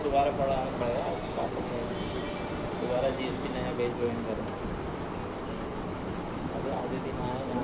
दोबारा पढ़ाना पड़ेगा पापा को, दोबारा GST नया बैच ज्वाइन करें। अभी आधे दिन आए ना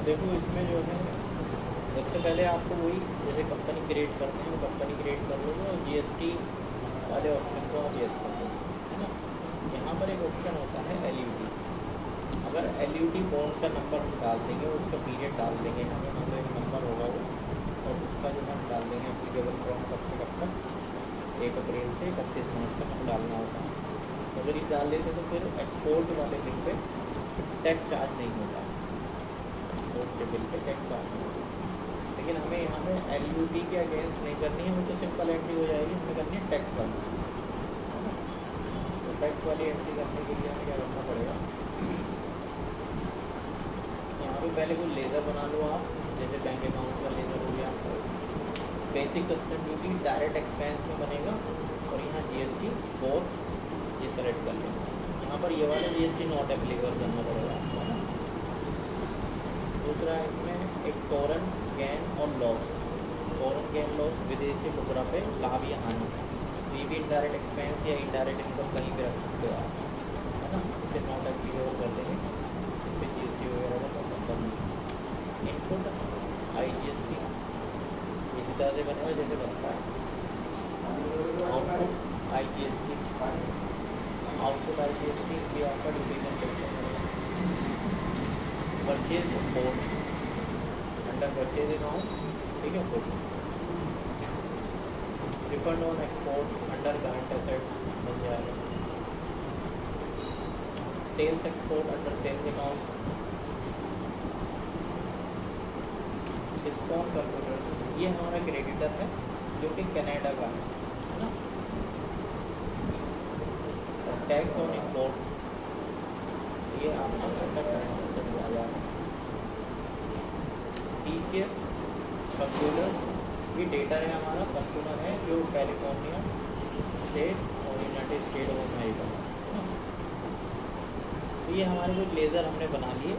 देखो इसमें जो है सबसे पहले आपको वही जैसे कंपनी क्रिएट करते हैं, कंपनी क्रिएट कर लो और GST वाले ऑप्शन को आप यस कर दो, है ना। यहाँ पर एक ऑप्शन होता है LUT। अगर LUT बॉन्ड का नंबर हम डाल देंगे, उसका पीरियड डाल देंगे, हमें मतलब एक नंबर होगा वो, और उसका जो हम डाल देंगे एप्लीकेबल फ्रॉम कब से कब तक, 1 अप्रैल से 31 मार्च तक हम डालना होता है। अगर ये डाल देते तो फिर एक्सपोर्ट वाले बिल पे टैक्स चार्ज नहीं होता, के बिल पे टैक्स चार्ज नहीं होता। लेकिन हमें यहाँ पे LUT के अगेंस्ट नहीं करनी है, वो तो सिंपल एंट्री हो जाएगी, हमें करनी है टैक्स वाली, है ना। तो टैक्स वाली एंट्री करने के लिए हमें क्या करना पड़ेगा, यहाँ पे पहले कोई लेज़र बना लो आप, जैसे बैंक अकाउंट का लेज़र हो गया, basic custom duty direct expense में बनेगा, और यहाँ GST बोथ ये सेलेक्ट कर लेंगे। यहाँ पर ये वाला GST नॉट एप्लीकेबल करना पड़ेगा आपको, है ना। दूसरा इसमें एक फॉरेन गेन और लॉस, फॉरेन गेन लॉस विदेशी मुद्रा पे लाभ या हानि, ये भी इनडायरेक्ट एक्सपेंस या इनडायरेक्ट इनकम कहीं भी रख सकते हो आप, है ना। इसे नॉट एप्लीकेबल कर देंगे, इस पर GST वगैरह का तो मतलब इनपुट IGST इसी तरह से बनेगा जैसे बनता है। आउटपुट IGST, आउटपुट IGST भी आपका डिवीजन करते हैं। Purchase import under purchase account, ठीक है। कुछ refund on export under current assets बन जाएगा। Sales export under sales account. Siscon computers, ये हमारा क्रेडिटर है जो कि कनाडा का है ना। और टैक्स ऑन इम्पोर्ट, ये आपका अंडर करंट एसेट्स आ जाएगा। TCS कंप्यूटर, ये डेटा है हमारा, कस्टमर है जो कैलिफोर्निया स्टेट और यूनाइटेड स्टेट ऑफ अमेरिका, है ना। तो ये हमारे जो लेज़र हमने बना लिए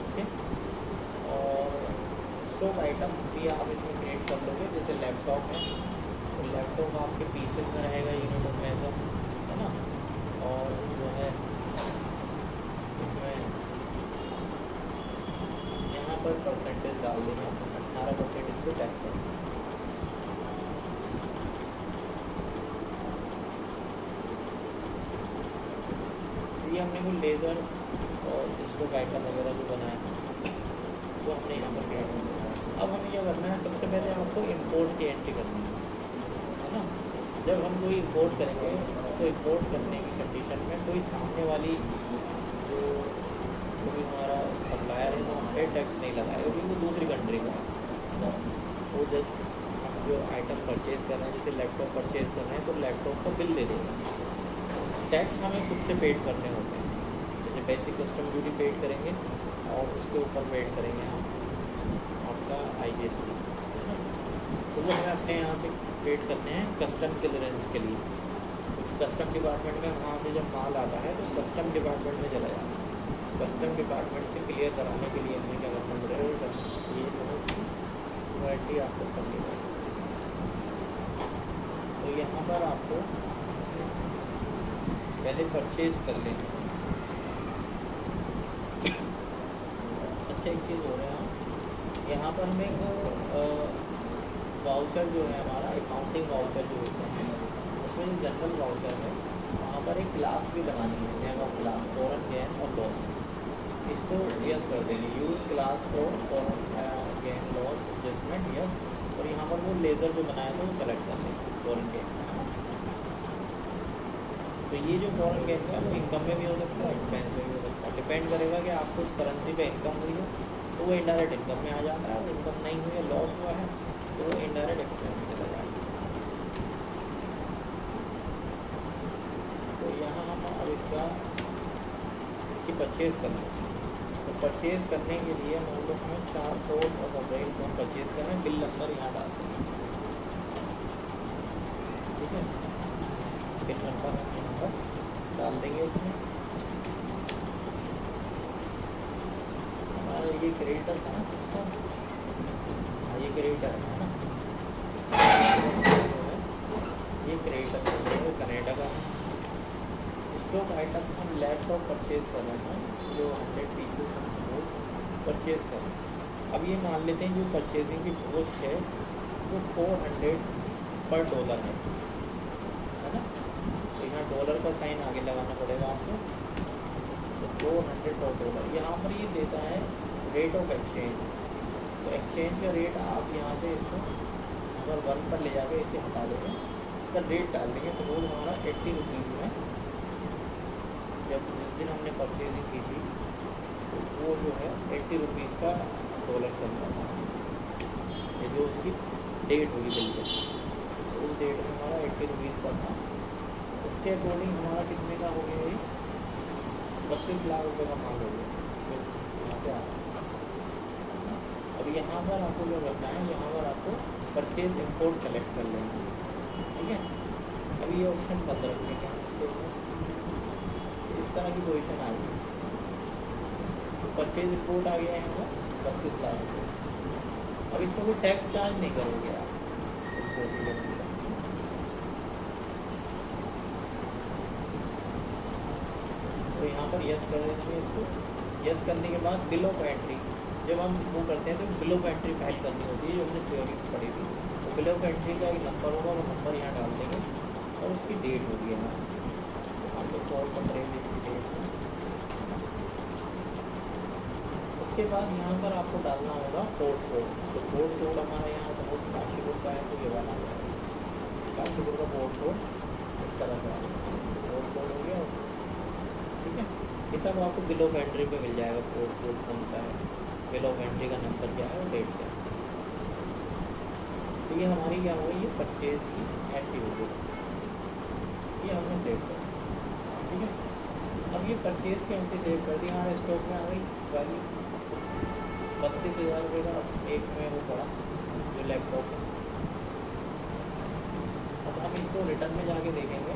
इसके, और स्टॉक आइटम भी आप इसमें क्रिएट कर लोगे। जैसे लैपटॉप है तो लैपटॉप आपके पीसेस में रहेगा यूनिट ऑफ मेजर, है ना। और जो है इसमें यहाँ पर परसेंटेज डाल देंगे, 18% इस पर टैक्स है। ये हमने कोई लेज़र और स्टॉक आइटम वगैरह जो बनाया वो हमने यहाँ पर क्रिएट किया। अब हमें क्या करना है, सबसे पहले आपको इंपोर्ट की एंट्री करनी है ना। जब हम कोई इंपोर्ट करेंगे तो इंपोर्ट करने की कंडीशन में कोई सामने वाली जो कोई हमारा सप्लायर है वो हम पे टैक्स नहीं लगाएगा, क्योंकि वो दूसरी कंट्री का है। वो जस्ट हम जो आइटम परचेज़ कर रहे हैं, जैसे लैपटॉप परचेज़ कर रहे हैं तो लैपटॉप का बिल दे देगा। टैक्स हमें खुद से पेड करने होते हैं, जैसे बेसिक कस्टम ड्यूटी पेड करेंगे और उसके ऊपर पेड करेंगे हम आपका IGST, है ना। तो वो हमें अपने यहाँ से पेड करते हैं कस्टम क्लियरेंस के लिए। कस्टम डिपार्टमेंट में वहाँ से जब माल आता है तो कस्टम डिपार्टमेंट में चला जाता है, कस्टम डिपार्टमेंट से क्लियर कराने के लिए हमें क्या करना पड़ेगा, ये जो है उसकी वारंटी आपको करनी पड़ेगी। तो यहाँ पर आपको पहले परचेज कर लेंगे। अच्छा, एक चीज़ हो रहा है यहाँ पर हमें वाउचर जो है हमारा अकाउंटिंग वाउचर जो होते हैं उसमें जो जनरल वाउचर है वहाँ पर एक क्लास भी बनानी है, name of class foreign gain और लॉस। इसको यस कर देंगे, use class for foreign gain loss adjustment yes. और यहाँ पर वो लेज़र जो बनाया था वो सेलेक्ट कर लेंगे फॉरेन गेन। तो ये जो फॉरेन गेन का है वो इनकम में भी हो सकता है, एक्सपेंस में भी हो सकता है, डिपेंड करेगा कि आपको उस करेंसी पे इनकम हुई है तो वो इनडायरेक्ट इनकम में आ जाता है, और इनकम नहीं हुई है लॉस हुआ है तो वो इनडायरेक्ट एक्सपेंस में चला जाएगा। तो यहाँ हम अब इसकी परचेज़ करना है। तो परचेज़ करने के लिए मान लो हमें 4 कोड और मोबाइल फ़ोन परचेज़ करना है, बिल नंबर यहाँ डालते हैं, ठीक है। बिल नंबर हम यहाँ पर डाल देंगे इसमें। हमारा ये क्रेडिटर था ना सिस्टम, हाँ ये क्रेडिटर है ना, ये क्रेडिटर है कनाडा का। स्टॉक आइटम हम लैपटॉप परचेज़ कर रहे हैं जो 100 पीसेस हम रोज परचेज़ करें। अब ये मान लेते हैं जो परचेजिंग की कॉस्ट है वो 400 पर डॉलर है ना। तो यहाँ डॉलर का साइन आगे लगाना पड़ेगा आपको। तो 400 पर डॉलर यहाँ पर ये देता है रेट ऑफ एक्सचेंज। तो एक्सचेंज का रेट आप यहाँ से इसको नंबर 1 पर ले जाके इसे हटा देंगे, इसका रेट डाल देंगे। सपोज हमारा 80 रुपीज़ में जब जिस दिन हमने परचेजिंग की थी तो वो जो है 80 रुपीज़ का डॉलर चल रहा था, ये जो उसकी डेट होगी बिल्कुल, तो उस डेट में हमारा 80 रुपीज़ का था। उसके अकॉर्डिंग हमारा कितने का हो गया, ये 25 लाख रुपये का माल हो गया। तो यहाँ से अब यहाँ पर आपको जो करना है, यहाँ पर आपको परचेज इम्पोर्ट सेलेक्ट कर लेंगे, ठीक है। अब ये ऑप्शन बंद रखेंगे हम इसके ऊपर, इस तरह की पोजीशन आ गई। परचेज रिपोर्ट आ गया है यहाँ पर 32 लाख रुपये। अब इसमें कोई टैक्स चार्ज नहीं करोगे आप तो यहाँ पर यस कर देंगे इसको। यस करने के बाद बिल ऑफ एंट्री जब हम वो करते हैं तो बिल ऑफ एंट्री फाइल करनी होती है, जो हमने थ्योरी में पढ़ी थी। तो बिल ऑफ एंट्री का एक नंबर होगा, वो नंबर यहाँ डाल देंगे और उसकी डेट होगी यहाँ हम लोग कॉल कर रहे हैं इसकी डेट। उसके बाद यहाँ पर आपको डालना होगा कोड कोड। तो कोड कोड हमारा यहाँ सपोज काशीपुर का है तो ये वाला है, काशीपुर का कोड कोड इस तरह का कोड कोड हो गया, ठीक है। ये सब आपको बिल ऑफ एंट्री पे मिल जाएगा, कोड कोड कौन सा है, बिल ऑफ एंट्री का नंबर क्या है और डेट क्या है। तो ये हमारी क्या होगी, ये परचेज की एंट्री हो गई, ये हमने सेव कर, ठीक है। अब ये परचेज की एंट्री सेव कर दी, हमारे स्टॉक में आ गई वैल्यू 32,000 रुपये का एक में वो पड़ा जो लैपटॉप है। अब हम इसको रिटर्न में जाके देखेंगे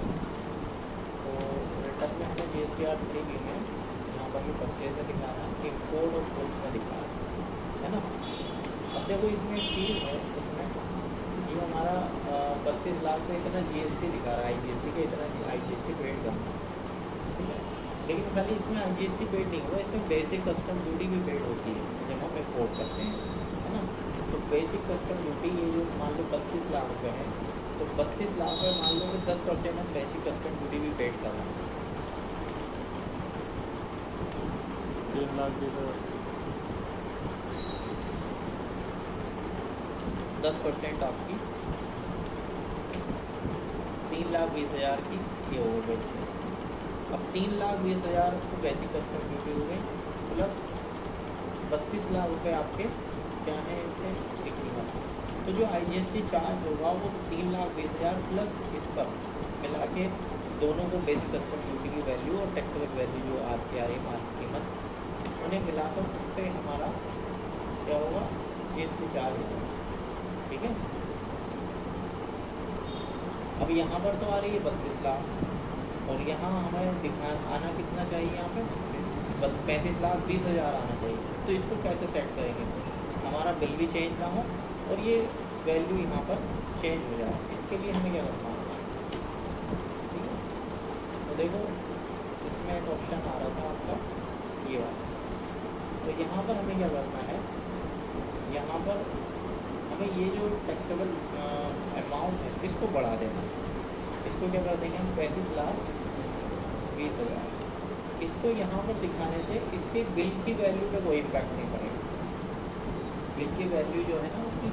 तो रिटर्न में हमें GSTR 3 की है, यहाँ पर ये परचेज में दिखा रहा है, इम्पोर्ट और कोर्स में दिखा रहा है ना। अब देखो इसमें एक चीज़ है, इसमें ये हमारा 32 लाख में इतना GST दिखा रहा है, IGST के इतना IGST पेड करना, ठीक है। लेकिन खाली इसमें IGST पेड नहीं हुआ, इसमें बेसिक कस्टम ड्यूटी भी पेड होती है जब हम इम्पोर्ट करते हैं, है ना। तो बेसिक कस्टम ड्यूटी ये जो मान लो 32 लाख रुपये है, तो 32 लाख में मान लो कि 10% हम बेसिक कस्टम ड्यूटी भी पेड कर रहे हैं, 3 लाख 10% आपकी 3,20,000 की ये हो गई। अब 3,20,000 को बेसिक कस्टम ड्यूटी हो गई, प्लस 32 लाख रुपये आपके क्या है इससे उसकी कीमत। तो जो IGST चार्ज होगा वो 3,20,000 प्लस इस पर मिला के दोनों को बेसिक कस्टम ड्यूटी की वैल्यू और टैक्सेबल वैल्यू जो आपकी आ रही माल की कीमत उन्हें मिलाकर उस पर हमारा क्या होगा, GST चार्ज होगा, ठीक है। अब यहाँ पर तो आ रही है 32 लाख और यहाँ हमें दिखा आना कितना चाहिए, यहाँ पे 35,20,000 आना चाहिए। तो इसको कैसे सेट करेंगे, हमारा बिल भी चेंज ना हो और ये वैल्यू यहाँ पर चेंज हो जाए, इसके लिए हमें क्या करना होगा, ठीक है। तो देखो इसमें एक ऑप्शन आ रहा था आपका ये वाला, तो यहाँ पर हमें क्या करना है, यहाँ पर हमें ये जो टैक्सेबल अमाउंट है इसको बढ़ा देना है। इसको क्या कर देंगे हम 35,20,000। इसको यहाँ पर दिखाने से इसके बिल की वैल्यू पे कोई इम्पैक्ट नहीं पड़ेगा। बिल की वैल्यू जो है ना उसकी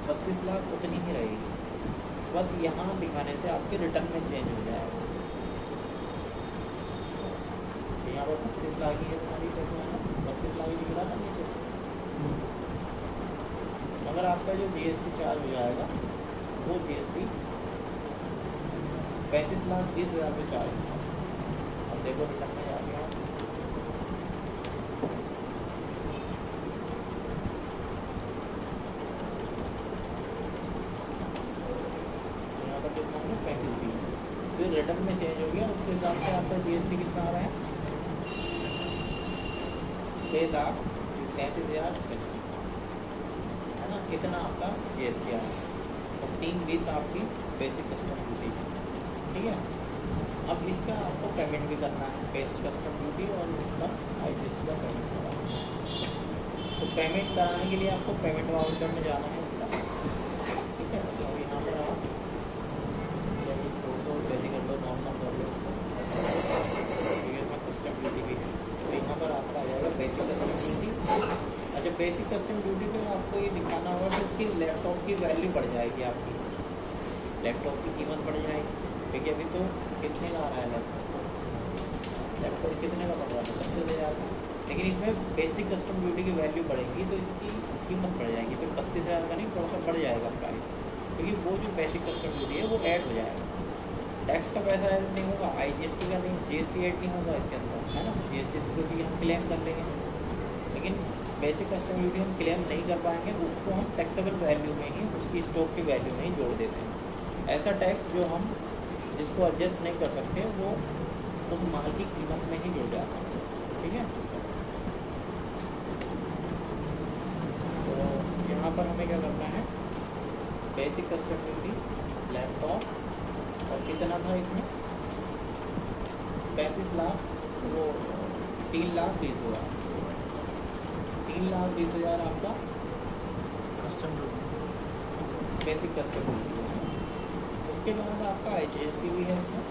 32 लाख उतनी ही रहेगी, बस यहाँ दिखाने से आपके रिटर्न में चेंज हो जाएगा। यहाँ पर 32 लाख ही है तुम्हारी, देखो है ना 32 लाख ही दिख रहा था नीचे। अगर आपका जो GST चार्ज हो जाएगा वो GST 35,20,000 पे चार्ज होगा। अब देखो रिटर्न में आ गया, यहाँ पर कितना होगा 35,20, फिर रिटर्न में चेंज हो गया। उसके हिसाब से आपका GST कितना आ रहा है 6,33,000 है ना, कितना आपका GST आ रहा है। और 3,20 आपकी बेसिक कस्टम ड्यूटी, ठीक है। अब इसका आपको पेमेंट भी करना है, बेसिक कस्टम ड्यूटी और उसका IGST का पेमेंट कराना है। तो पेमेंट कराने के लिए आपको पेमेंट वाउचर में जाना है इसका, ठीक है। तो यहाँ पर आप छोड़ दो, वैसे कर लो, नॉर्मल कर लो, इसमें कस्टम ड्यूटी भी है। तो यहाँ पर आपका आ जाएगा बेसिक कस्टम ड्यूटी। अच्छा, बेसिक कस्टम ड्यूटी पे आपको ये दिखाना होगा कि उसकी लैपटॉप की वैल्यू बढ़ जाएगी, आपकी लैपटॉप की कीमत बढ़ जाएगी, क्योंकि अभी तो कितने का आ रहा है लैपटॉप कितने का पड़ रहा है 32,000 का, लेकिन इसमें बेसिक कस्टम ड्यूटी की वैल्यू बढ़ेगी तो इसकी कीमत बढ़ जाएगी। फिर 32,000 का नहीं, थोड़ा सा बढ़ जाएगा प्राइस, क्योंकि वो जो बेसिक कस्टम ड्यूटी है वो ऐड हो जाएगा। टैक्स का पैसा ऐड नहीं होगा, IGST का नहीं, GST ऐड नहीं होगा इसके अंदर, है ना। GST ड्यूटी हम क्लेम कर लेंगे, लेकिन बेसिक कस्टम ड्यूटी हम क्लेम नहीं कर पाएंगे, उसको हम टैक्सेबल वैल्यू में ही, उसकी स्टॉक की वैल्यू में ही जोड़ देते हैं। ऐसा टैक्स जो हम जिसको एडजस्ट नहीं कर सकते वो उस माल की कीमत में ही जुड़ जाता है, ठीक है। तो यहाँ पर हमें क्या करना है, बेसिक कस्टम ड्यूटी लैपटॉप और कितना था इसमें 35 लाख, वो 3,20,000, 3,20,000 आपका custom duty, basic custom duty है। उसके बाद आपका IGST भी है इसमें,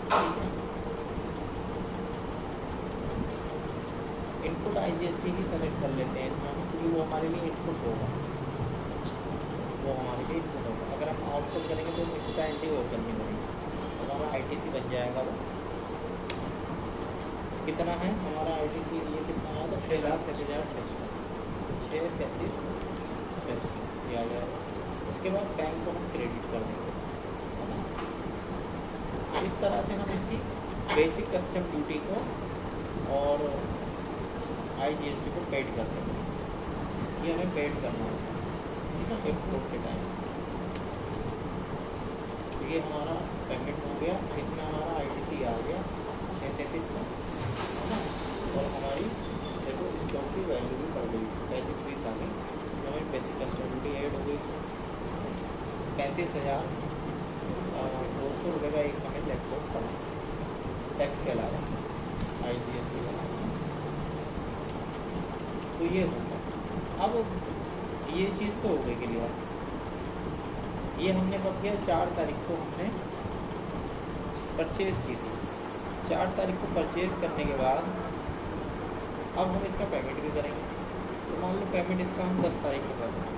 ठीक है। इनपुट IGST ही सेलेक्ट कर लेते हैं इसमें, क्योंकि वो हमारे लिए इनपुट होगा, वो हमारे लिए इनपुट होगा। अगर हम आउटपुट करेंगे तो एक्स्ट्रा एंट्री और करनी पड़ेगी, तो हमारा ITC बन जाएगा। वो कितना है हमारा ITC, ये कितना आया था 6,33,633 ये आ जाएगा। उसके बाद बैंक को हम क्रेडिट कर देंगे, इस तरह से हम इसकी बेसिक कस्टम ड्यूटी को और IGST को पेड कर देंगे। ये हमें पेड करना है, ठीक है, एक्सपोर्ट के टाइम। तो ये हमारा पेमेंट हो गया, इसमें हमारा ITC आ गया 633 का, है ना। और हमारी देखो स्टॉक की वैल्यू भी बढ़ गई, 35,20 आ गई, हमें बेसिक कस्टम ड्यूटी ऐड हो गई 35,200 रुपये का एक हमें लैपटॉप पड़ा टैक्स के अलावा, IGST का। तो ये होगा। अब ये चीज़ तो हो गई क्लियर। ये हमने कब किया, 4 तारीख को हमने परचेज़ की थी। 4 तारीख को परचेज़ करने के बाद अब हम इसका पेमेंट भी करेंगे। तो मान लो पेमेंट इसका हम 10 तारीख को कर रहे हैं,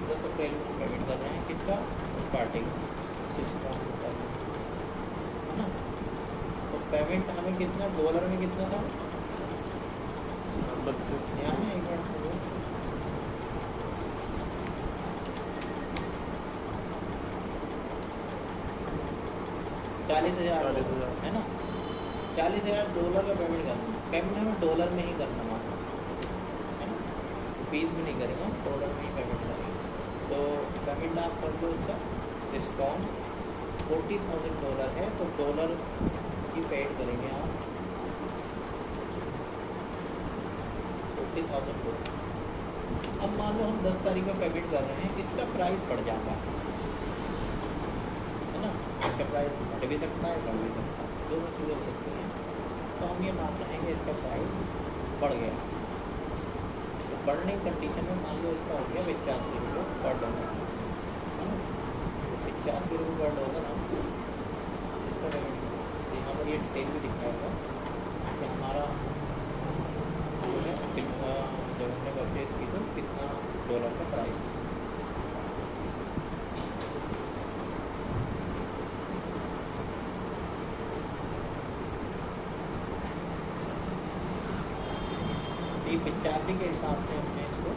10 अप्रैल को पेमेंट कर रहे हैं, किसका, उस पार्टी का सिस्टम होता है ना। तो पेमेंट हमें कितना डॉलर में कितना था, 32, यहाँ में एक मिनट 40,000 है ना, 40,000 डॉलर का पेमेंट करना। पेमेंट हमें डॉलर में ही करना है ना, फीस भी नहीं करेंगे, डॉलर में ही पेमेंट करेंगे। तो पेमेंट आप कर लो इसका सिस्टम $40,000 है, तो डॉलर की पेड करेंगे आप 40,000। अब मान लो हम 10 तारीख में पेमेंट कर रहे हैं, इसका प्राइस बढ़ जाता है ना, इसका प्राइस घट भी सकता है, बढ़ भी सकता है, दोनों चीज़ें हो सकती हैं। तो हम ये मान रहे हैं कि इसका प्राइस बढ़ गया, तो बढ़ने की कंडीशन में मान लो इसका हो गया 85 रुपये पर डॉलर, है ना। 85 रुपये पर डॉलर हम इसका पेमेंट, यहाँ पर ये डिटेल भी दिखाएगा कि हमारा जो है जब हमने परचेज की तो कितना डॉलर का प्राइस है। ये 85 के हिसाब से हमने इसको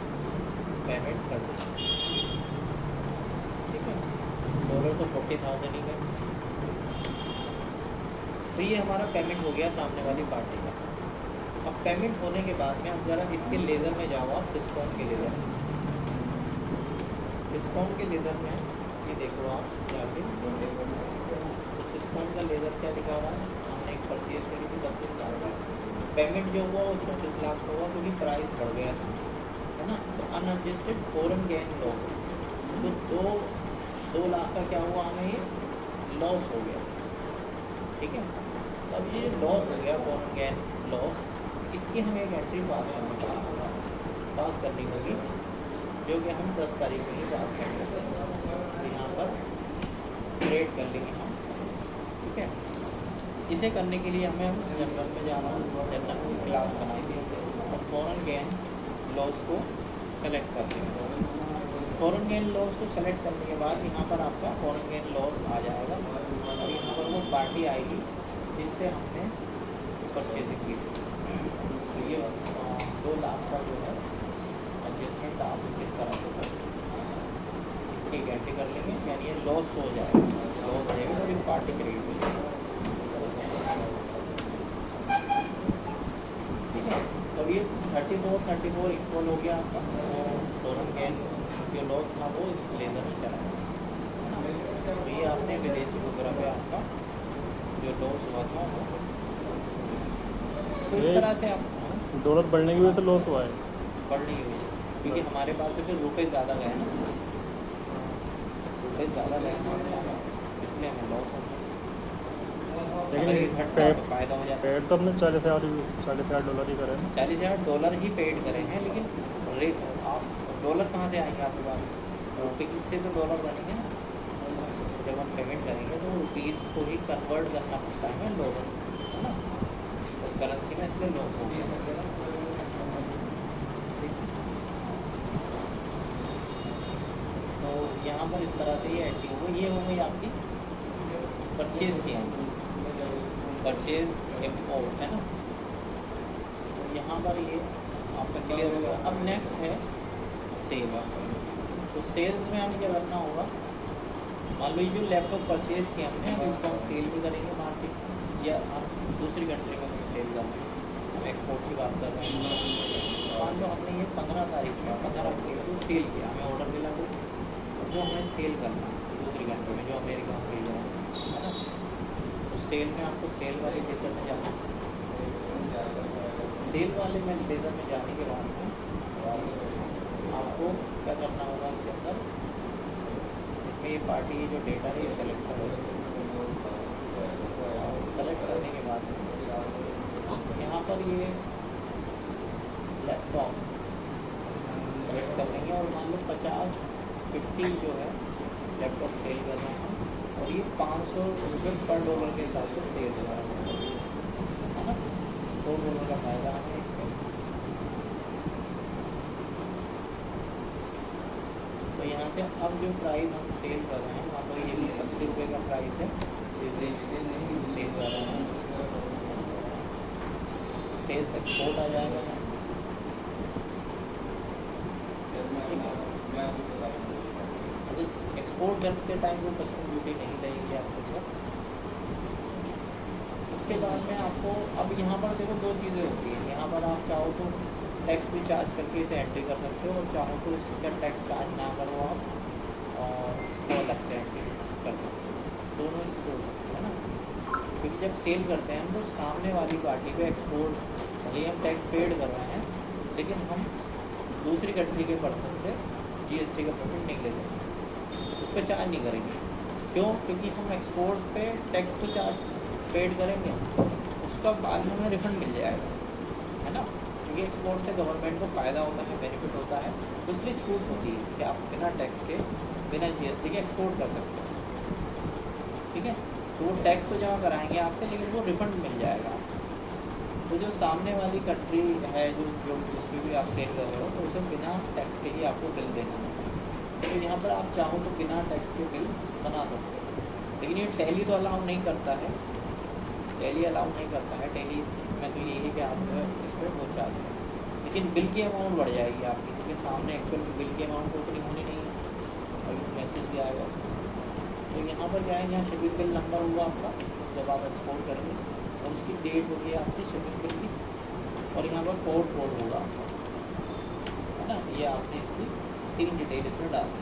पेमेंट कर दिया, ठीक है। डॉलर तो 40,000 ही है। तो ये हमारा पेमेंट हो गया सामने वाली पार्टी का। अब पेमेंट होने के बाद में अब ज़रा इसके लेज़र में जाओ आप, सिस्कॉन के लेज़र में। सिस्कॉन के लेज़र में ये देखो आप जाके, तो सिस्कॉन का लेज़र क्या दिखा रहा है, हमने एक परचेज करी थी 32,000, पेमेंट जो हुआ वो 34 लाख का हुआ क्योंकि प्राइस बढ़ गया था, है ना। तो अनएडजस्टेड फॉरेन गेन लॉस, तो 2 लाख का क्या हुआ, हमें ये लॉस हो गया, ठीक है। अब ये लॉस हो गया फॉरेन गेन लॉस, इसकी हमें एक एंट्री पास करनी होगी, जो कि हम 10 तारीख में ही पास करेंगे। तो यहाँ पर क्रिएट कर लेंगे हम, ठीक है। इसे करने के लिए हमें जनरल में जाना, जनरल में क्लास बनाएंगे और फॉरेन गेन लॉस को सेलेक्ट कर देंगे। फॉरेन गेन लॉस को सेलेक्ट करने के बाद यहाँ पर आपका फॉरेन गेन लॉस आ जाएगा और यहाँ पर वो पार्टी आएगी जिससे हमने परचेजिंग की थी। तो ये 2 लाख का जो है एडजस्टमेंट आप इस तरह से कर इसकी एंट्री कर लेंगे, यानी ये लॉस हो जाएगा, लॉस हो जाएगा और पार्टी क्रेडिट हो जाएगी, ठीक है। तो ये 34 इक्वल हो गया आपका, वो फॉरेन गेन जो लॉस था वो इस लेज़र में चला गया। तो ये आपने विदेशी मुद्रा पे आपका जो लॉस हुआ था वो, तो इस तरह से आप डॉलर बढ़ने की वजह से लॉस हुआ है, बढ़ने की वजह से, क्योंकि हमारे पास से फिर रुपये ज़्यादा गए ना, रुपये ज़्यादा गए इसलिए हमें लॉस हो गया। लेकिन फायदा हो जाता है। पेड तो हमने 40,000 डॉलर ही करे हैं, 40,000 डॉलर ही पेड करे हैं, लेकिन रेट आप डॉलर कहाँ से आएंगे आपके पास, रुपये से तो डॉलर बनेंगे ना। जब हम पेमेंट करेंगे तो रुपीज़ को ही कन्वर्ट करना पड़ता है डॉलर, है ना। तो करेंसी में इसलिए लॉस हो गया। तो यहाँ पर इस तरह से ये एंट्री हो गई, ये हो गई आपकी परचेज की एंट्री, परचेज इम्पोर्ट, है ना। तो यहाँ पर ये आपका क्लियर हो गया। अब नेक्स्ट है सेल। तो सेल्स में हम क्या करना होगा, मान लो ये जो लैपटॉप परचेज किया हमने, अब इसको हम सेल भी करेंगे मार्केट, या हम दूसरी कंट्री में सेल कर रहे हैं, हम एक्सपोर्ट की बात कर रहे हैं। मान लो हमने ये 15 तारीख में 15 अप्रैल को सेल किया, हमें ऑर्डर मिला तो जो हमें सेल करना दूसरी कंट्री में, जो अमेरिका में भेजा है ना। तो सेल में आपको सेल वाले लेज़र में जाना, सेल वाले में लेज़र में जाने के बाद में आपको क्या करना होगा, इसके अंदर इसमें ये पार्टी जो डेटा है ये सेलेक्ट करो। सेलेक्ट करने के बाद यहाँ पर ये लैपटॉप सेलेक्ट कर लेंगे और मान लो 50 जो है लैपटॉप सेल कर रहे हैं और ये 500 रुपये पर डॉलर के हिसाब से सेल हो रहा है ना। $100 का फायदा हमें इसमें। तो यहाँ से अब जो प्राइस हम सेल कर रहे हैं, मान लो ये भी 80 रुपये का प्राइस है, सेल कर रहे हैं, सेल्स एक्सपोर्ट आ जाएगा। एक्सपोर्ट करते टाइम वो कस्टम ड्यूटी नहीं लगेगी आपके ऊपर। उसके बाद में आपको अब यहाँ पर देखो 2 चीज़ें होती हैं, यहाँ पर आप चाहो तो टैक्स भी चार्ज करके इसे एंट्री कर सकते हो और चाहो तो इसका टैक्स चार्ज ना करो आप और वो अलग से एंट्री कर सकते हो, दोनों ही चीज़ें हो सकती है ना। क्योंकि जब सेल करते हैं हम तो सामने वाली पार्टी को एक्सपोर्ट भले हम टैक्स पेड कर रहे हैं, लेकिन हम दूसरी कंट्री के पर्सन से GST का पेमेंट नहीं ले सकते, उस पर चार्ज नहीं करेंगे। क्यों? क्योंकि हम एक्सपोर्ट पे टैक्स तो चार्ज पेड करेंगे, उसका बाद में हमें रिफंड मिल जाएगा, है ना। क्योंकि एक्सपोर्ट से गवर्नमेंट को फ़ायदा होता है, बेनिफिट होता है, तो इसलिए छूट होती है कि आप बिना टैक्स के, बिना जीएसटी के एक्सपोर्ट कर सकते हो। ठीक है, तो वो टैक्स तो जमा कराएंगे आपसे, लेकिन वो रिफंड मिल जाएगा। तो जो सामने वाली कंट्री है, जो जिसमें भी आप सेल कर रहे हो, तो उसे बिना टैक्स के ही आपको बिल देना है। तो यहाँ पर आप चाहो तो बिना टैक्स के बिल बना सकते हो, लेकिन ये टैली तो अलाउ नहीं करता है, टैली अलाउ नहीं करता है। टैली में तो यही है कि आप इस पर वो चार्ज करें, लेकिन बिल की अमाउंट बढ़ जाएगी आपकी, क्योंकि सामने एक्चुअल में बिल की अमाउंट तो उतनी होनी नहीं है, और मैसेज भी आएगा। तो यहाँ पर क्या है, यहाँ शिपिंग बिल नंबर होगा आपका जब आप एक्सपोर्ट करेंगे, और उसकी डेट होगी आपकी शिपिंग बिल की, और यहाँ पर पोर्ट कोड होगा, है ना। ये आपने इसकी 3 डिटेल इसमें डाल दी,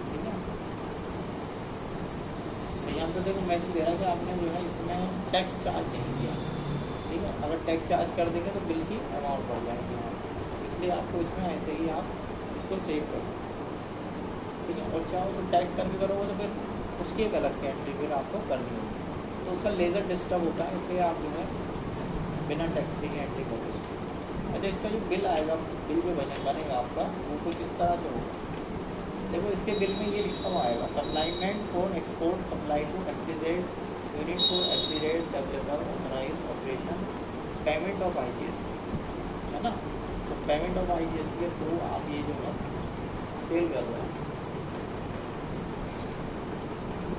ठीक है। तो यहाँ पर देखो मैसेज दे रहा है कि आपने जो है इसमें टैक्स चार्ज नहीं किया, ठीक है। अगर टैक्स चार्ज कर देंगे तो बिल की अमाउंट बढ़ जाएगी यहाँ, इसलिए आपको इसमें ऐसे ही आप इसको सेव कर सकते हो, ठीक है। और चाहो तो टैक्स करके करोगे तो फिर उसकी एक अलग से एंट्री फिर आपको करनी होगी, तो उसका लेज़र डिस्टर्ब होता है, इसलिए आप जो है बिना टैक्स के ही एंट्री करोगे। अच्छा, इसका जो बिल आएगा, बिल जो बनेगा आपका, वो कुछ इस तरह से होगा। देखो इसके बिल में ये लिखा हुआ आएगा, supplement for export supply to exchange unit for exchange developer authorise operation payment of IGST, है ना। तो पेमेंट ऑफ IGST के थ्रू आप ये जो है सेल कर रहे हैं,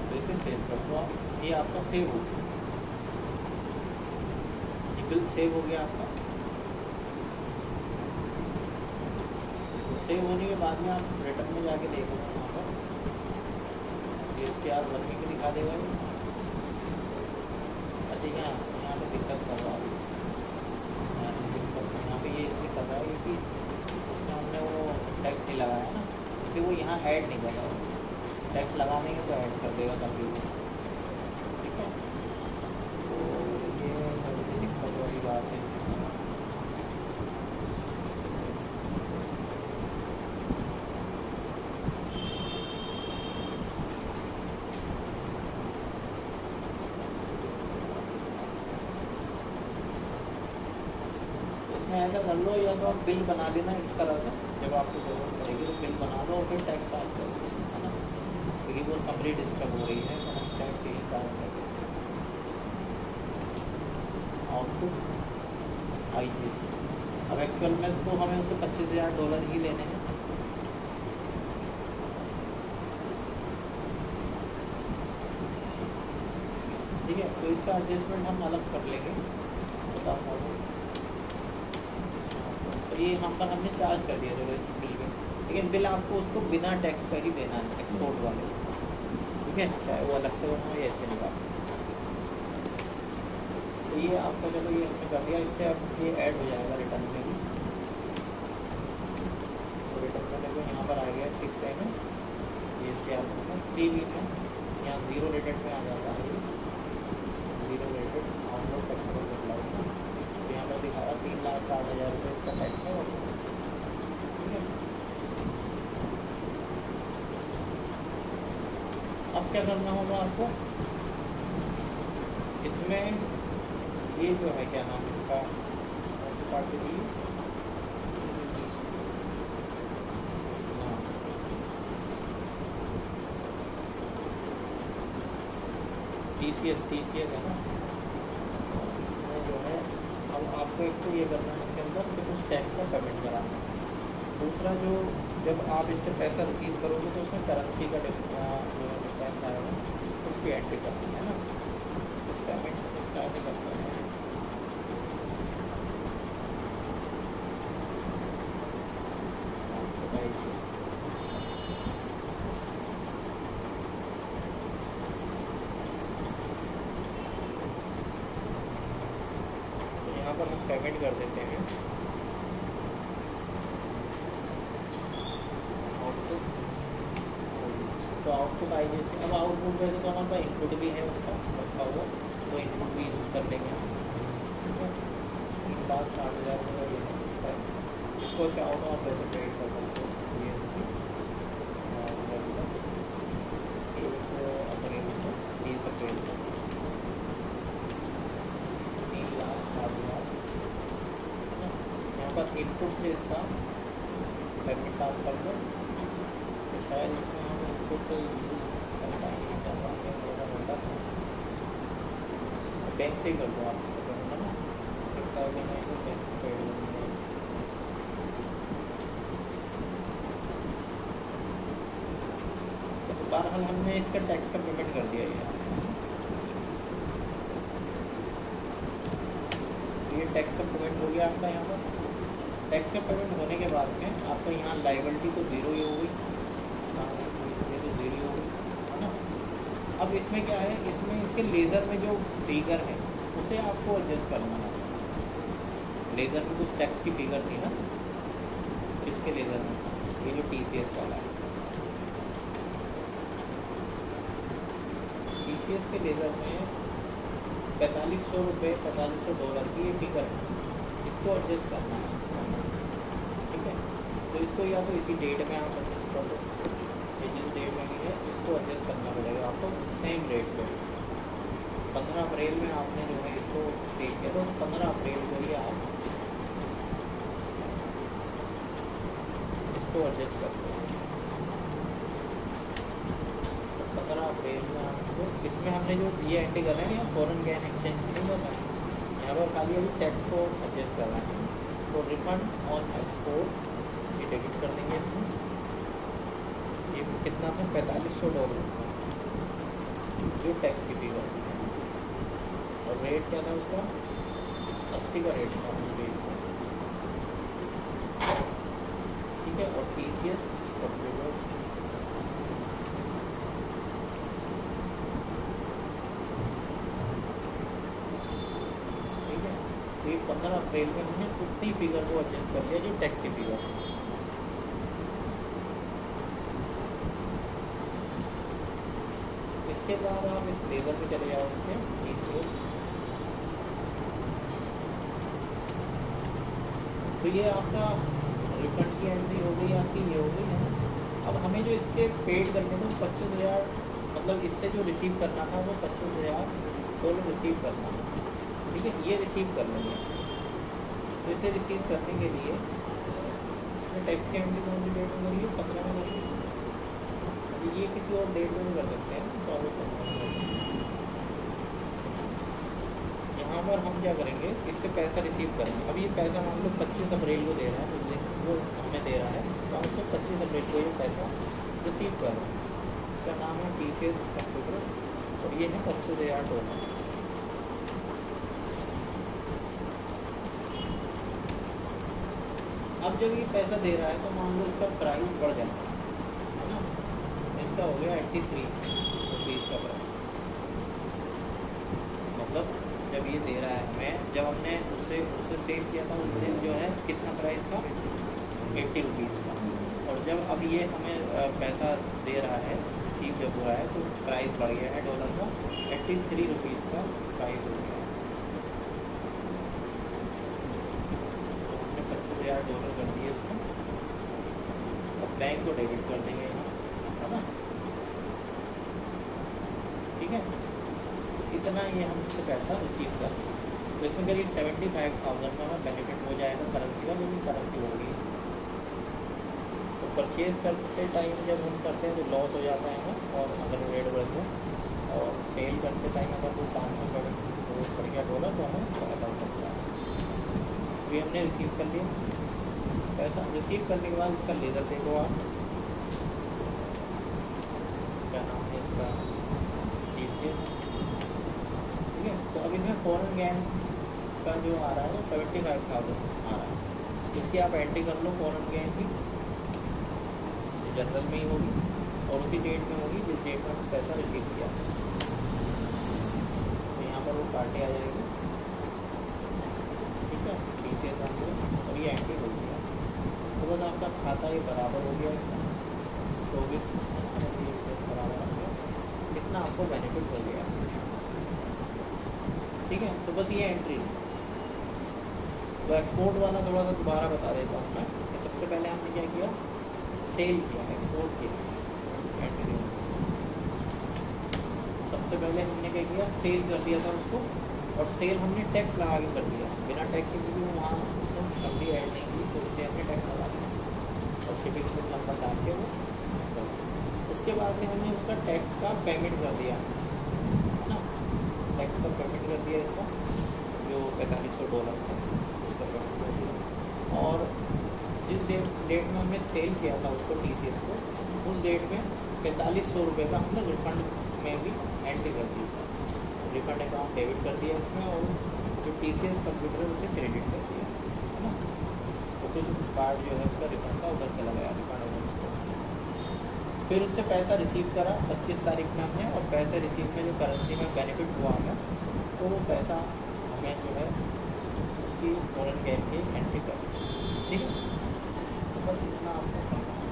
तो इसे सेव कर दो आप, ये आपका सेव हो गया, ये बिल सेव हो गया आपका। सेव होने के बाद में आप रिटर्न में जाके देखोगे, यहाँ पर GST बनने के दिखा देगा ये। अच्छा, यहाँ पे दिक्कत कर रहा है, यहाँ पे ये दिक्कत है कि उसमें हमने वो टैक्स नहीं लगाया है ना, इसलिए वो यहाँ ऐड नहीं कर रहा है। टैक्स लगा देंगे तो ऐड कर देगा कंप्यूटर, ठीक है। तो ये थोड़ी सी दिक्कत वाली बात है। ऐसा कर लो, या तो आप बिल बना लेना इस तरह से, जब आपको जरूरत पड़ेगी तो बिल बना लो और फिर टैक्स चार्ज करो, है ना, क्योंकि वो समरी डिस्टर्ब हो रही है, तो हम टैक्स यही चार्ज कर देते हैं। आउटपुट IGST, अब एक्चुअल में तो हमें उसे $25,000 ही लेने हैं, ठीक है। तो इसका एडजस्टमेंट हम अलग कर लेंगे, बताऊँगा वो। तो ये यहाँ पर हमने चार्ज कर दिया चलो इस बिल में, लेकिन बिल आपको उसको बिना टैक्स का ही देना है, एक्सपोर्ट वाले, ठीक है, चाहे वो अलग से बनाओ या ऐसे निकालो। तो ये आपका चलो ये हमने कर दिया, इससे अब ये ऐड हो जाएगा रिटर्न में भी। तो रिटर्न में देखो यहाँ पर आ गया 6A में GST आपको 3B में, यहाँ 0 रेटेड में आ जाता है, 0 rated on road taxable supply, यहाँ पर दिखा रहा 3,60,000 रुपये इसका टैक्स है, ठीक है। अब क्या करना होगा आपको, इसमें ये जो है क्या नाम इसका पार्टी TCS है ना, इसमें जो है अब आपको एक तो ये करना है इसके अंदर कि कुछ टैक्स का पेमेंट कराना है। दूसरा, जो जब आप इससे पैसा रिसीव करोगे तो उसमें करेंसी का जो है डिफरेंस आएगा, उसकी एंट्री करनी है ना। तो पेमेंट इस तरह से करते हैं, यहाँ पर हम पेमेंट कर देते हैं आउटपुट। तो आउटपुट IGST, अब आउटपुट वैसे तो हमारे पास इनपुट भी है उसका रखा हुआ, तो इनपुट भी यूज़ कर लेंगे, ठीक है। 3,60,000 का ये है, इसको चाहो तो आप वैसे पेड कर सकते हो GST, अप्रैल से 30 अप्रैल तक 3,60,000 उसके बाद इनपुट से इसका पेमेंट आप कर दो। तो शायद इसमें हम इनपुट कर पाएंगे, बैंक से ही कर दो आप, है ना, बैंक से पेड करेंगे। तो बहरहाल हमने इसका टैक्स का पेमेंट कर दिया ये टैक्स का पेमेंट हो गया आपका। यहाँ पर टैक्स का पेमेंट होने के बाद में आपका यहाँ लाइबिलिटी तो ज़ीरो ही हो गई, ये तो ज़ीरो हो गई, है ना। अब इसमें क्या है, इसमें इसके लेज़र में जो फिगर है उसे आपको एडजस्ट करना है। लेज़र में कुछ टैक्स की फिगर थी ना इसके लेज़र में, ये जो TCS वाला है, TCS के लेज़र में $4500 की ये फिगर है, इसको एडजस्ट करना है, ठीक है। तो इसको या तो इसी डेट में आप एडजस्ट कर दो, ये जिस डेट में भी है इसको एडजस्ट करना पड़ेगा आपको सेम रेट पे। 15 अप्रैल में आपने जो है इसको सेल किया, तो 15 अप्रैल को ही आप इसको एडजस्ट कर दो। 15 अप्रैल में आप इसको, इसमें हमने जो ये एंट्री कर रहे हैं या फॉरेन गैन एक्सचेंज नहीं करना है, यहाँ पर खाली अभी टैक्स को एडजस्ट कर रहे हैं। तो रिफंड ऑन एक्सपोर्ट ये डेबिट कर देंगे इसमें, ये कितना था $4500 जो टैक्स की फिगर है, और रेट क्या था उसका 80 का रेट था रेट, ठीक है। और TCS और ये 15 अप्रैल में हमने उतनी फिगर को एडजस्ट कर लिया जो टैक्स की फिगर है। इसके बाद आप इस लेज़र में चले जाओ, इसके TCS, तो ये आपका रिफंड की एंट्री हो गई आपकी, ये हो गई है। अब हमें जो इसके पेड करने थे 25,000, मतलब इससे जो रिसीव करना था वो $25,000 रिसीव करना है, ठीक है। ये रिसीव कर लेंगे, तो इसे रिसीव करने के लिए टैक्स की एंट्री कौन सी डेट में करिए, 15 में करिए। अभी ये किसी और डेट में भी कर सकते हैं, तो यहाँ पर हम क्या करेंगे, इससे पैसा रिसीव करेंगे। अब ये पैसा मान लो 25 अप्रैल को दे रहा है, तो वो हमें दे रहा है, तो हम उससे 25 अप्रैल को ये पैसा रिसीव कर रहे हैं। इसका नाम है TCS कंप्यूटर, और ये है $25,000। अब जब ये पैसा दे रहा है तो मान लो इसका प्राइस बढ़ जाता है ना, इसका हो गया 83 रुपीज़ का प्राइस। मतलब जब ये दे रहा है हमें, जब हमने उससे सेल किया था उस दिन जो है कितना प्राइस था 80 रुपीज़ का, और जब अब ये हमें पैसा दे रहा है, रिसीव जब हुआ है, तो प्राइस बढ़ गया है डॉलर का, 83 रुपीज़ का प्राइस हो गया है। $25,000 कर दिए इसको, और बैंक को डेबिट कर देंगे यहाँ, है ना, ठीक है। इतना ये हम इससे पैसा रिसीव कर, तो इसमें करीब 75,000 का हमें बेनिफिट हो जाएगा करेंसी का, जो भी करेंसी होगी। तो परचेज करते टाइम जब हम करते हैं तो लॉस हो जाता है ना, और अगर रेट बढ़ जाए, और सेल करते टाइम अगर वो काम में बढ़ गया डॉलर, तो हमें फ़ायदा हो सकता है। ये हमने रिसीव कर लिया पैसा। रिसीव करने के बाद इसका लेज़र देखो आप, क्या नाम है इसका, TCS, ठीक है। तो अब इसमें फॉरेन गैन का जो आ रहा है वो 75,000 आ रहा है, इसकी आप एंट्री कर लो फॉरेन गैन की, जनरल में ही होगी, और उसी डेट में होगी जिस डेट में पैसा रिसीव किया। तो यहाँ पर वो पार्टी आ जाएगी, ठीक है, TCS और ये एंट्री हो गया। तो बस आपका खाता ये बराबर हो गया, इसका 24 बराबर आ गया, इतना आपको बेनिफिट हो गया, ठीक है। तो बस ये एंट्री। तो एक्सपोर्ट वाला थोड़ा सा दोबारा बता देता हूँ मैं। सबसे पहले हमने क्या किया, सेल किया, एक्सपोर्ट किया एंट्री। सबसे पहले हमने क्या किया, सेल कर दिया था उसको, और सेल हमने टैक्स लगा के कर दिया, बिना टैक्स के, क्योंकि वहाँ उसने सब्जी ऐड नहीं उसके बाद में हमने उसका टैक्स का पेमेंट कर दिया ना, टैक्स का पेमेंट कर दिया इसका जो $4500 था उसका पेमेंट कर दिया। और जिस डेट में हमने सेल किया था उसको TCS को, उस डेट में ₹4500 का हमने रिफंड में भी एंट्री कर दी, रिफंड अकाउंट डेबिट कर दिया इसमें, और जो TCS कंप्यूटर है उसे क्रेडिट कर दिया है ना। तो कुछ पार्ट जो है उसका रिफंड का उधर चला गया, रिफंड अकाउंट। फिर उससे पैसा रिसीव करा 25 तारीख में हमने, और पैसे रिसीव में जो करेंसी में बेनिफिट हुआ हमें, तो वो पैसा हमें जो है उसकी फॉरेन गेन की एंट्री कर, ठीक है। तो बस इतना आपको करना है।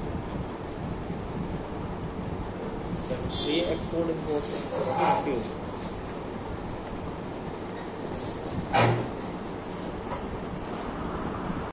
ये एक्सपोर्ट इम्पोर्ट